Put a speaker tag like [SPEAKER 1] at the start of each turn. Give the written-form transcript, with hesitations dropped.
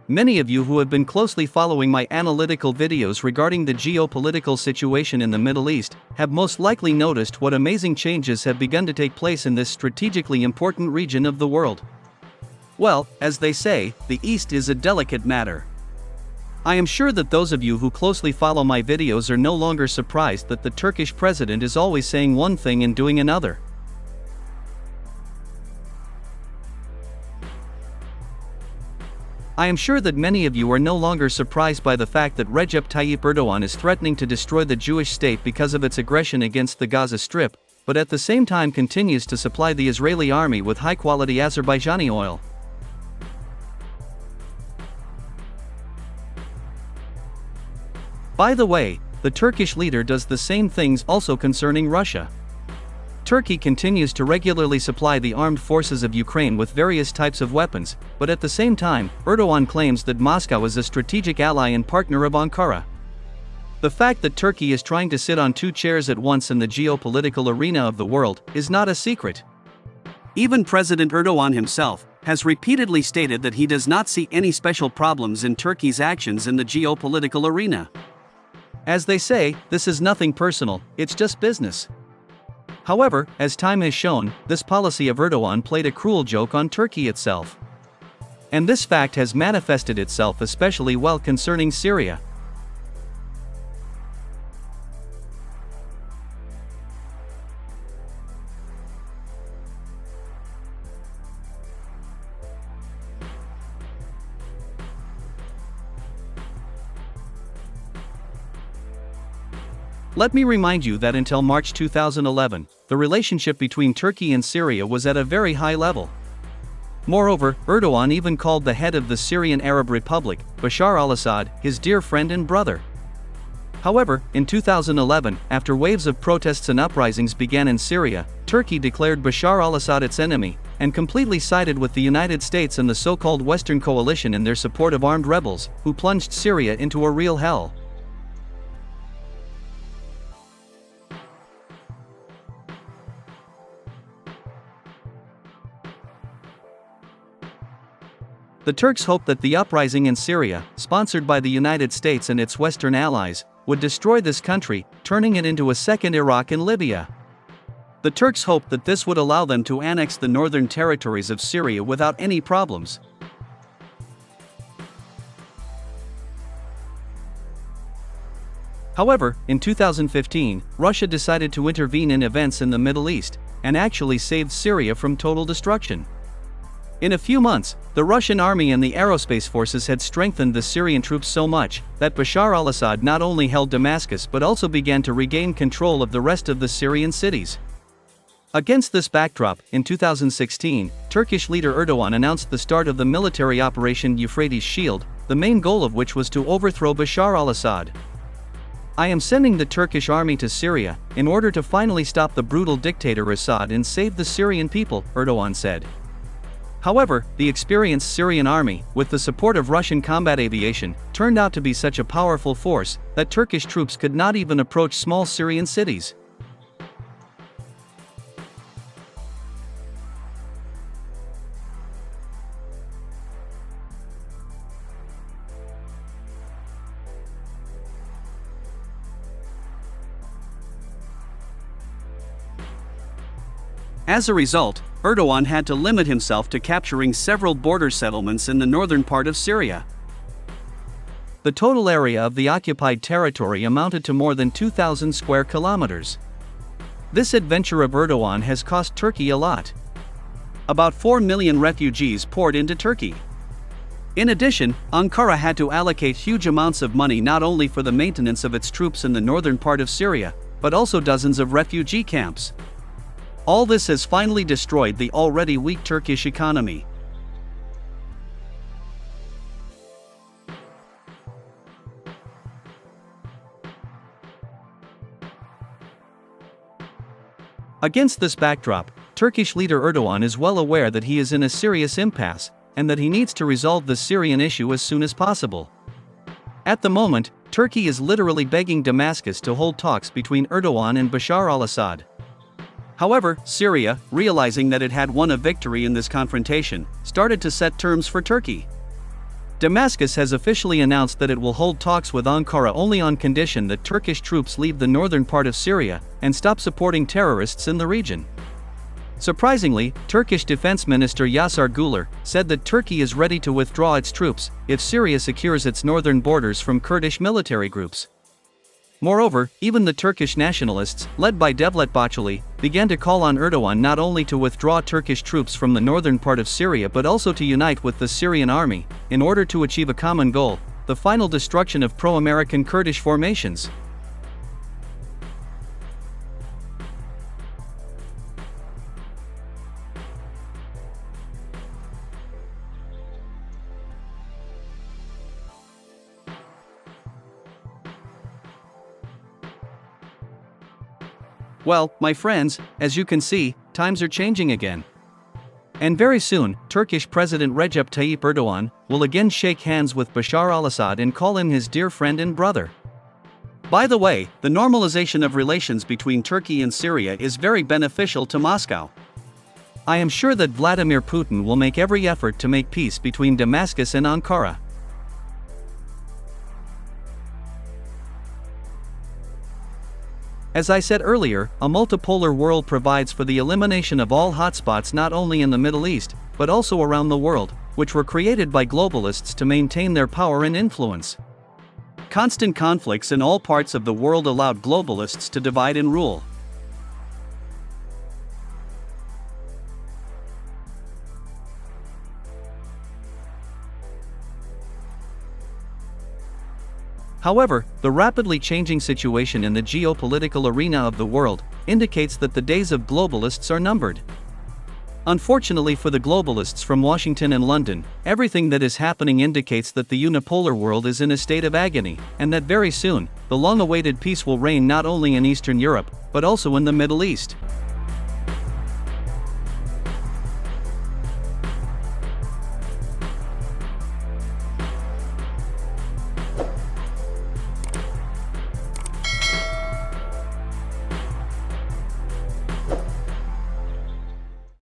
[SPEAKER 1] Many of you who have been closely following my analytical videos regarding the geopolitical situation in the Middle East have most likely noticed what amazing changes have begun to take place in this strategically important region of the world. Well, as they say, the East is a delicate matter. I am sure that those of you who closely follow my videos are no longer surprised that the Turkish president is always saying one thing and doing another. I am sure that many of you are no longer surprised by the fact that Recep Tayyip Erdogan is threatening to destroy the Jewish state because of its aggression against the Gaza Strip, but at the same time continues to supply the Israeli army with high-quality Azerbaijani oil. By the way, the Turkish leader does the same things also concerning Russia. Turkey continues to regularly supply the armed forces of Ukraine with various types of weapons, but at the same time, Erdogan claims that Moscow is a strategic ally and partner of Ankara. The fact that Turkey is trying to sit on two chairs at once in the geopolitical arena of the world is not a secret. Even President Erdogan himself has repeatedly stated that he does not see any special problems in Turkey's actions in the geopolitical arena. As they say, this is nothing personal, it's just business. However, as time has shown, this policy of Erdogan played a cruel joke on Turkey itself. And this fact has manifested itself especially well concerning Syria. Let me remind you that until March 2011, the relationship between Turkey and Syria was at a very high level. Moreover, Erdogan even called the head of the Syrian Arab Republic, Bashar al-Assad, his dear friend and brother. However, in 2011, after waves of protests and uprisings began in Syria, Turkey declared Bashar al-Assad its enemy, and completely sided with the United States and the so-called Western coalition in their support of armed rebels, who plunged Syria into a real hell. The Turks hoped that the uprising in Syria, sponsored by the United States and its Western allies, would destroy this country, turning it into a second Iraq and Libya. The Turks hoped that this would allow them to annex the northern territories of Syria without any problems. However, in 2015, Russia decided to intervene in events in the Middle East, and actually saved Syria from total destruction. In a few months, the Russian army and the aerospace forces had strengthened the Syrian troops so much that Bashar al-Assad not only held Damascus but also began to regain control of the rest of the Syrian cities. Against this backdrop, in 2016, Turkish leader Erdogan announced the start of the military Operation Euphrates Shield, the main goal of which was to overthrow Bashar al-Assad. I am sending the Turkish army to Syria in order to finally stop the brutal dictator Assad and save the Syrian people, Erdogan said. However, the experienced Syrian army, with the support of Russian combat aviation, turned out to be such a powerful force that Turkish troops could not even approach small Syrian cities. As a result, Erdogan had to limit himself to capturing several border settlements in the northern part of Syria. The total area of the occupied territory amounted to more than 2,000 square kilometers. This adventure of Erdogan has cost Turkey a lot. About 4 million refugees poured into Turkey. In addition, Ankara had to allocate huge amounts of money not only for the maintenance of its troops in the northern part of Syria, but also dozens of refugee camps. All this has finally destroyed the already weak Turkish economy. Against this backdrop, Turkish leader Erdogan is well aware that he is in a serious impasse, and that he needs to resolve the Syrian issue as soon as possible. At the moment, Turkey is literally begging Damascus to hold talks between Erdogan and Bashar al-Assad. However, Syria, realizing that it had won a victory in this confrontation, started to set terms for Turkey. Damascus has officially announced that it will hold talks with Ankara only on condition that Turkish troops leave the northern part of Syria and stop supporting terrorists in the region. Surprisingly, Turkish Defense Minister Yasar Güler said that Turkey is ready to withdraw its troops if Syria secures its northern borders from Kurdish military groups. Moreover, even the Turkish nationalists, led by Devlet Bahçeli, began to call on Erdogan not only to withdraw Turkish troops from the northern part of Syria but also to unite with the Syrian army in order to achieve a common goal: the final destruction of pro-American Kurdish formations. Well, my friends, as you can see, times are changing again. And very soon, Turkish President Recep Tayyip Erdogan will again shake hands with Bashar al-Assad and call him his dear friend and brother. By the way, the normalization of relations between Turkey and Syria is very beneficial to Moscow. I am sure that Vladimir Putin will make every effort to make peace between Damascus and Ankara. As I said earlier, a multipolar world provides for the elimination of all hotspots not only in the Middle East, but also around the world, which were created by globalists to maintain their power and influence. Constant conflicts in all parts of the world allowed globalists to divide and rule. However, the rapidly changing situation in the geopolitical arena of the world indicates that the days of globalists are numbered. Unfortunately for the globalists from Washington and London, everything that is happening indicates that the unipolar world is in a state of agony, and that very soon, the long-awaited peace will reign not only in Eastern Europe, but also in the Middle East.